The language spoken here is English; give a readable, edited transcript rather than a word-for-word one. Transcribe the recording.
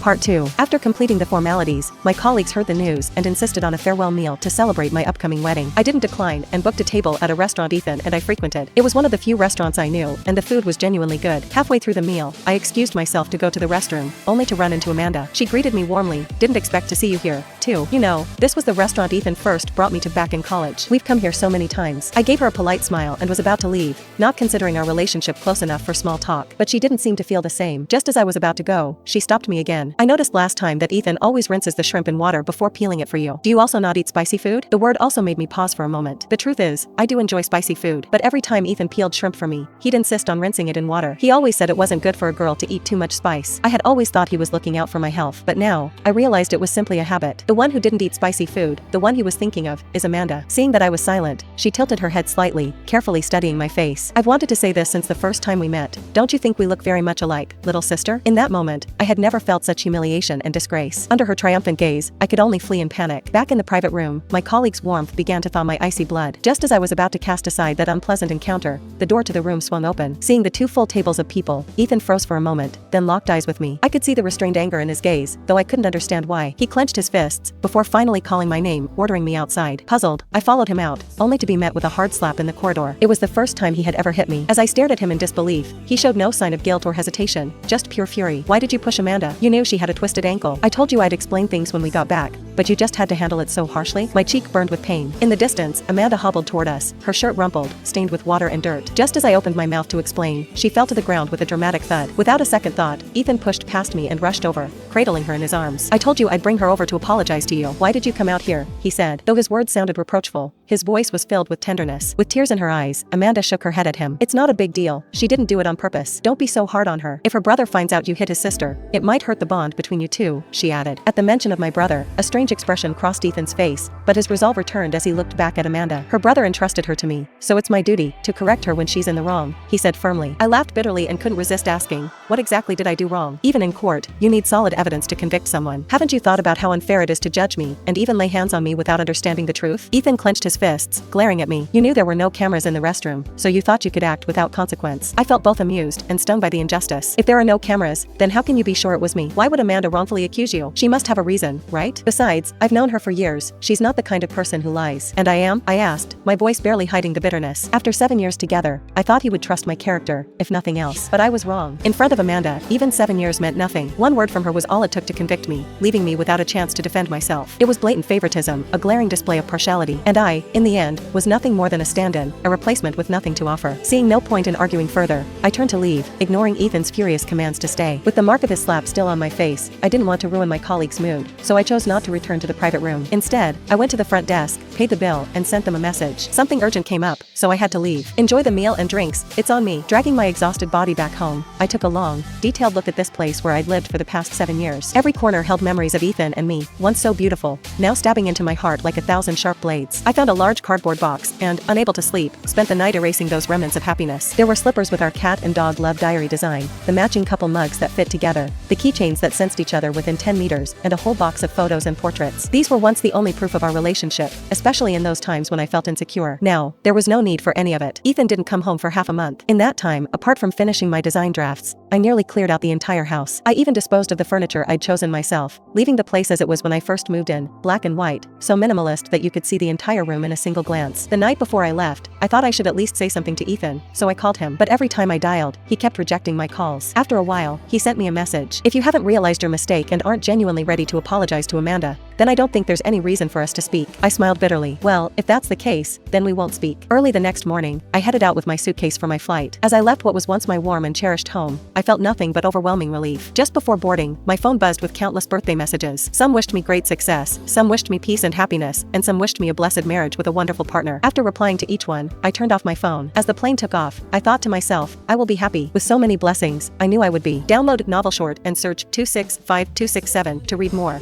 Part 2. After completing the formalities, my colleagues heard the news and insisted on a farewell meal to celebrate my upcoming wedding. I didn't decline and booked a table at a restaurant Ethan and I frequented. It was one of the few restaurants I knew, and the food was genuinely good. Halfway through the meal, I excused myself to go to the restroom, only to run into Amanda. She greeted me warmly. "Didn't expect to see you here, too. You know, this was the restaurant Ethan first brought me to back in college. We've come here so many times." I gave her a polite smile and was about to leave, not considering our relationship close enough for small talk, but she didn't seem to feel the same. Just as I was about to go, she stopped me again. "I noticed last time that Ethan always rinses the shrimp in water before peeling it for you. Do you also not eat spicy food?" The word also made me pause for a moment. The truth is, I do enjoy spicy food, but every time Ethan peeled shrimp for me, he'd insist on rinsing it in water. He always said it wasn't good for a girl to eat too much spice. I had always thought he was looking out for my health, but now, I realized it was simply a habit. The one who didn't eat spicy food, the one he was thinking of, is Amanda. Seeing that I was silent, she tilted her head slightly, carefully studying my face. "I've wanted to say this since the first time we met. Don't you think we look very much alike, little sister?" In that moment, I had never felt such humiliation and disgrace. Under her triumphant gaze, I could only flee in panic. Back in the private room, my colleague's warmth began to thaw my icy blood. Just as I was about to cast aside that unpleasant encounter, the door to the room swung open. Seeing the two full tables of people, Ethan froze for a moment, then locked eyes with me. I could see the restrained anger in his gaze, though I couldn't understand why. He clenched his fists, before finally calling my name, ordering me outside. Puzzled, I followed him out, only to be met with a hard slap in the corridor. It was the first time he had ever hit me. As I stared at him in disbelief, he showed no sign of guilt or hesitation, just pure fury. "Why did you push Amanda? You knew she had a twisted ankle. I told you I'd explain things when we got back, but you just had to handle it so harshly." My cheek burned with pain. In the distance, Amanda hobbled toward us, her shirt rumpled, stained with water and dirt. Just as I opened my mouth to explain, she fell to the ground with a dramatic thud. Without a second thought, Ethan pushed past me and rushed over, cradling her in his arms. "I told you I'd bring her over to apologize to you. Why did you come out here?" he said. Though his words sounded reproachful, his voice was filled with tenderness. With tears in her eyes, Amanda shook her head at him. "It's not a big deal. She didn't do it on purpose. Don't be so hard on her. If her brother finds out you hit his sister, it might hurt the bond between you two," she added. At the mention of my brother, a strange expression crossed Ethan's face, but his resolve returned as he looked back at Amanda. "Her brother entrusted her to me, so it's my duty to correct her when she's in the wrong," he said firmly. I laughed bitterly and couldn't resist asking, "What exactly did I do wrong?" "Even in court, you need solid evidence to convict someone. Haven't you thought about how unfair it is to judge me, and even lay hands on me without understanding the truth?" Ethan clenched his fists, glaring at me. "You knew there were no cameras in the restroom, so you thought you could act without consequence." I felt both amused and stung by the injustice. "If there are no cameras, then how can you be sure it was me? Why would Amanda wrongfully accuse you? She must have a reason, right? Besides, I've known her for years. She's not the kind of person who lies." "And I am?" I asked, my voice barely hiding the bitterness. After 7 years together, I thought he would trust my character, if nothing else. But I was wrong. In front of Amanda, even 7 years meant nothing. One word from her was all it took to convict me, leaving me without a chance to defend myself. It was blatant favoritism, a glaring display of partiality, and I, in the end, was nothing more than a stand-in, a replacement with nothing to offer. Seeing no point in arguing further, I turned to leave, ignoring Ethan's furious commands to stay. With the mark of his slap still on my face, I didn't want to ruin my colleague's mood, so I chose not to return to the private room. Instead, I went to the front desk, paid the bill, and sent them a message. Something urgent came up, so I had to leave. "Enjoy the meal and drinks, it's on me." Dragging my exhausted body back home, I took a long, detailed look at this place where I'd lived for the past 7 years. Every corner held memories of Ethan and me, once so beautiful, now stabbing into my heart like 1,000 sharp blades. I found a large cardboard box and, unable to sleep, spent the night erasing those remnants of happiness. There were slippers with our cat and dog love diary design, the matching couple mugs that fit together, the keychains that sensed each other within 10 meters, and a whole box of photos and portraits. These were once the only proof of our relationship, especially in those times when I felt insecure. Now, there was no need for any of it. Ethan didn't come home for half a month. In that time, apart from finishing my design drafts, I nearly cleared out the entire house. I even disposed of the furniture I'd chosen myself, leaving the place as it was when I first moved in, black and white, so minimalist that you could see the entire room in a single glance. The night before I left, I thought I should at least say something to Ethan, so I called him, but every time I dialed, he kept rejecting my calls. After a while, he sent me a message. "If you haven't realized your mistake and aren't genuinely ready to apologize to Amanda, then I don't think there's any reason for us to speak." I smiled bitterly. "Well, if that's the case, then we won't speak." Early the next morning, I headed out with my suitcase for my flight. As I left what was once my warm and cherished home, I felt nothing but overwhelming relief. Just before boarding, my phone buzzed with countless birthday messages. Some wished me great success, some wished me peace and happiness, and some wished me a blessed marriage with a wonderful partner. After replying to each one, I turned off my phone. As the plane took off, I thought to myself, I will be happy. With so many blessings, I knew I would be. Download NovelShort and search 265267 to read more.